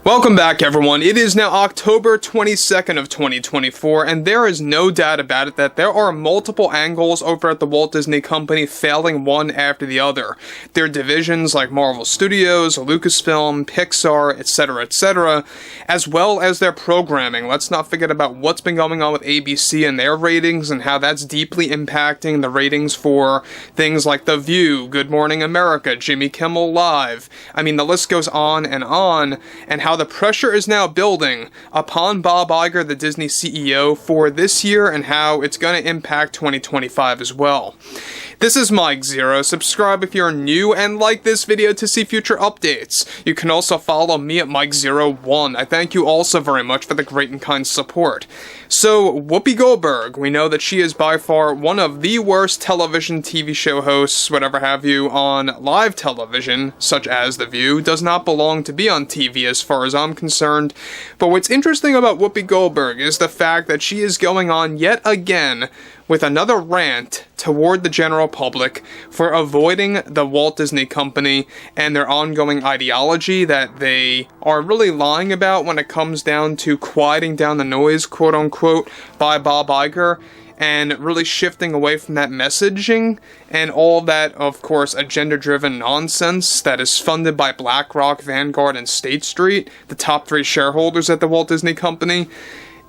Welcome back, everyone. It is now October 22nd of 2024, and there is no doubt about it that there are multiple angles over at the Walt Disney Company failing one after the other. Their divisions like Marvel Studios, Lucasfilm, Pixar, etc., as well as their programming. Let's not forget about what's been going on with ABC and their ratings and how that's deeply impacting the ratings for things like The View, Good Morning America, Jimmy Kimmel Live. I mean, the list goes on, and how the pressure is now building upon Bob Iger, the Disney CEO, for this year and how it's going to impact 2025 as well. This is Mike Zero. Subscribe if you're new and like this video to see future updates. You can also follow me at Mike01. I thank you also very much for the great and kind support. So, Whoopi Goldberg, we know that she is by far one of the worst television TV show hosts, whatever have you, on live television, such as The View, does not belong to be on TV as far as I'm concerned. But what's interesting about Whoopi Goldberg is the fact that she is going on yet again with another rant toward the general public for avoiding the Walt Disney Company and their ongoing ideology that they are really lying about when it comes down to quieting down the noise, quote-unquote, by Bob Iger, and really shifting away from that messaging and all that, of course, agenda-driven nonsense that is funded by BlackRock, Vanguard, and State Street, the top three shareholders at the Walt Disney Company.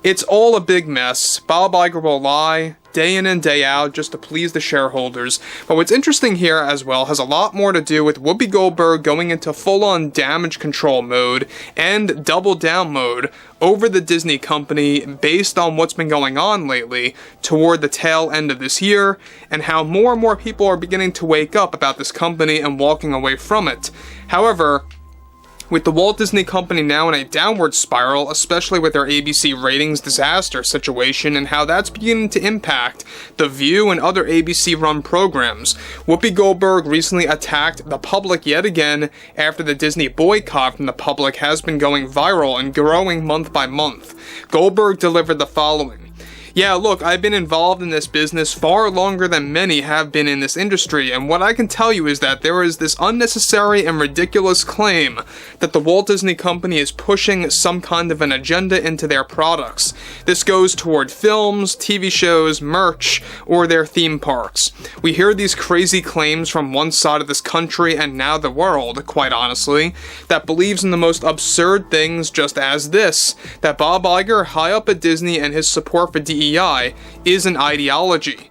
It's all a big mess. Bob Iger will lie day in and day out just to please the shareholders. But what's interesting here as well has a lot more to do with Whoopi Goldberg going into full-on damage control mode and double down mode over the Disney Company based on what's been going on lately toward the tail end of this year and how more and more people are beginning to wake up about this company and walking away from it. However, with the Walt Disney Company now in a downward spiral, especially with their ABC ratings disaster situation and how that's beginning to impact The View and other ABC-run programs, Whoopi Goldberg recently attacked the public yet again after the Disney boycott from the public has been going viral and growing month by month. Goldberg delivered the following. Yeah, look, I've been involved in this business far longer than many have been in this industry, and what I can tell you is that there is this unnecessary and ridiculous claim that the Walt Disney Company is pushing some kind of an agenda into their products. This goes toward films, TV shows, merch, or their theme parks. We hear these crazy claims from one side of this country and now the world, quite honestly, that believes in the most absurd things just as this, that Bob Iger, high up at Disney, and his support for DEI is an ideology.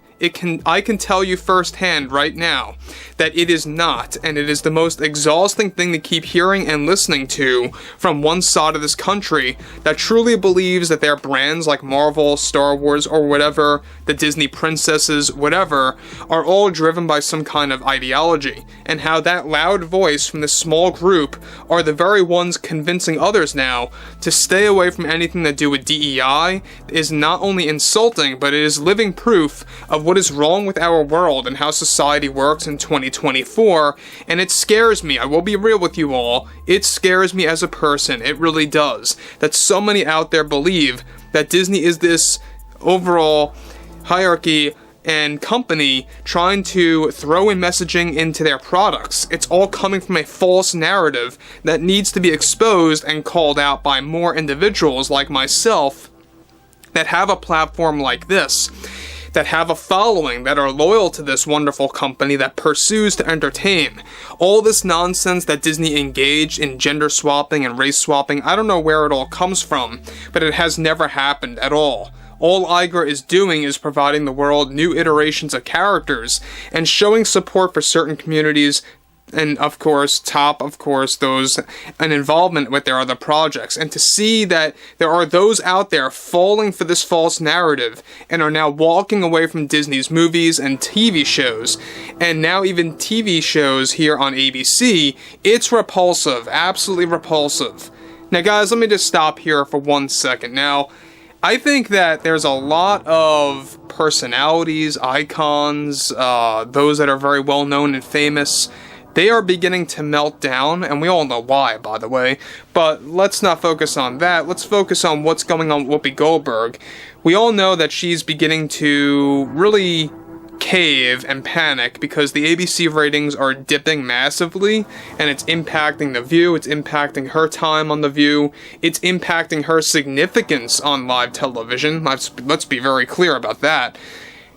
I can tell you firsthand right now that it is not, and it is the most exhausting thing to keep hearing and listening to from one side of this country that truly believes that their brands like Marvel, Star Wars, or whatever, the Disney princesses, whatever, are all driven by some kind of ideology, and how that loud voice from this small group are the very ones convincing others now to stay away from anything to do with DEI is not only insulting, but it is living proof of what is wrong with our world and how society works in 2024, and it scares me. I will be real with you all. It scares me as a person. It really does. That so many out there believe that Disney is this overall hierarchy and company trying to throw in messaging into their products. It's all coming from a false narrative that needs to be exposed and called out by more individuals like myself that have a platform like this, that have a following, that are loyal to this wonderful company that pursues to entertain. All this nonsense that Disney engaged in gender swapping and race swapping, I don't know where it all comes from, but it has never happened at all. All Iger is doing is providing the world new iterations of characters and showing support for certain communities and, of course, those an involvement with their other projects. And to see that there are those out there falling for this false narrative and are now walking away from Disney's movies and TV shows, and now even TV shows here on ABC, it's repulsive, absolutely repulsive. Now, guys, let me just stop here for 1 second. Now, I think that there's a lot of personalities, icons, those that are very well known and famous. They are beginning to melt down, and we all know why, by the way, but let's not focus on that. Let's focus on what's going on with Whoopi Goldberg. We all know that she's beginning to really cave and panic because the ABC ratings are dipping massively, and it's impacting The View, it's impacting her time on The View, it's impacting her significance on live television. Let's be very clear about that.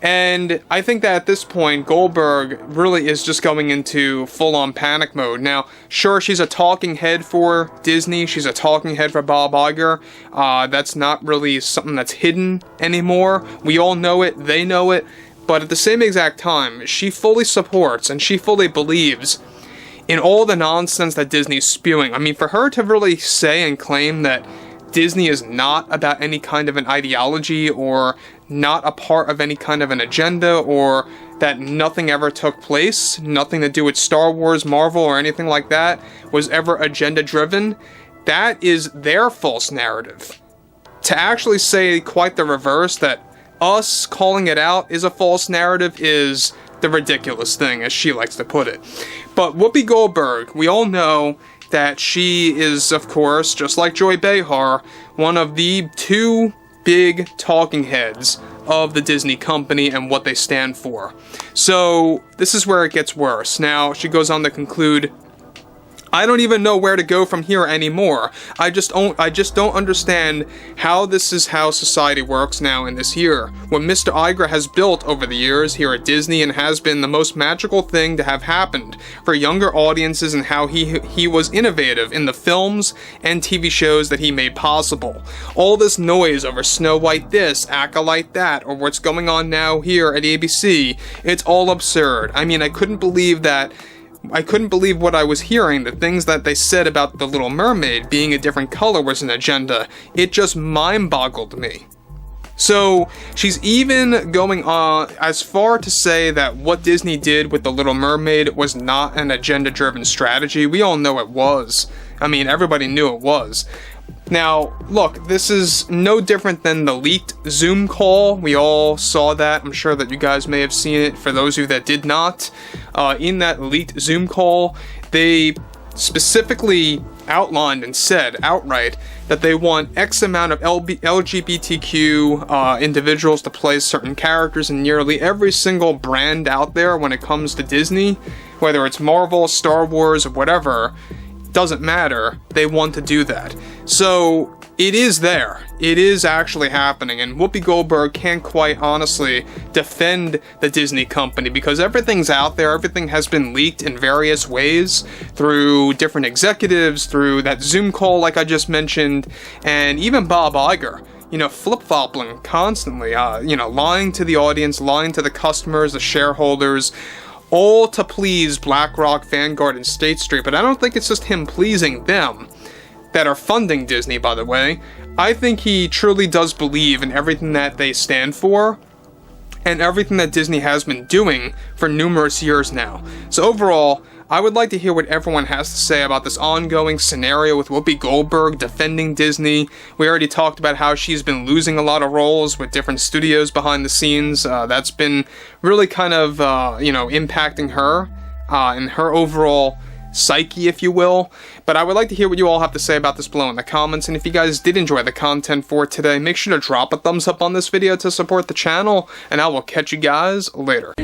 And I think that at this point, Goldberg really is just going into full-on panic mode. Now, sure, she's a talking head for Disney. She's a talking head for Bob Iger. That's not really something that's hidden anymore. We all know it. They know it. But at the same exact time, she fully supports and she fully believes in all the nonsense that Disney's spewing. I mean, for her to really say and claim that Disney is not about any kind of an ideology or not a part of any kind of an agenda, or that nothing ever took place, nothing to do with Star Wars, Marvel, or anything like that was ever agenda-driven, that is their false narrative. To actually say quite the reverse, that us calling it out is a false narrative, is the ridiculous thing, as she likes to put it. But Whoopi Goldberg, we all know that she is, of course, just like Joy Behar, one of the two big talking heads of the Disney company and what they stand for. So this is where it gets worse. Now, she goes on to conclude, I don't even know where to go from here anymore. I just don't understand how this is how society works now in this year. What Mr. Iger has built over the years here at Disney and has been the most magical thing to have happened for younger audiences, and how he was innovative in the films and TV shows that he made possible. All this noise over Snow White this, Acolyte that, or what's going on now here at ABC, it's all absurd. I mean, I couldn't believe what I was hearing. The things that they said about The Little Mermaid being a different color was an agenda. It just mind-boggled me. So she's even going as far to say that what Disney did with The Little Mermaid was not an agenda-driven strategy. We all know it was. I mean, everybody knew it was. Now, look, this is no different than the leaked Zoom call. We all saw that. I'm sure that you guys may have seen it. For those of you that did not, in that leaked Zoom call, they specifically outlined and said outright that they want X amount of LGBTQ individuals to play certain characters in nearly every single brand out there when it comes to Disney, whether it's Marvel, Star Wars, or whatever. Doesn't matter, they want to do that. So it is there. It is actually happening, and Whoopi Goldberg can't quite honestly defend the Disney company because everything's out there, everything has been leaked in various ways through different executives, through that Zoom call like I just mentioned, and even Bob Iger. Flip-flopping constantly, lying to the audience, lying to the customers, the shareholders, all to please BlackRock, Vanguard, and State Street. But I don't think it's just him pleasing them that are funding Disney, by the way. I think he truly does believe in everything that they stand for and everything that Disney has been doing for numerous years now. So overall, I would like to hear what everyone has to say about this ongoing scenario with Whoopi Goldberg defending Disney. We already talked about how she's been losing a lot of roles with different studios behind the scenes. That's been really kind of, impacting her and her overall psyche, if you will. But I would like to hear what you all have to say about this below in the comments, and if you guys did enjoy the content for today, make sure to drop a thumbs up on this video to support the channel, and I will catch you guys later.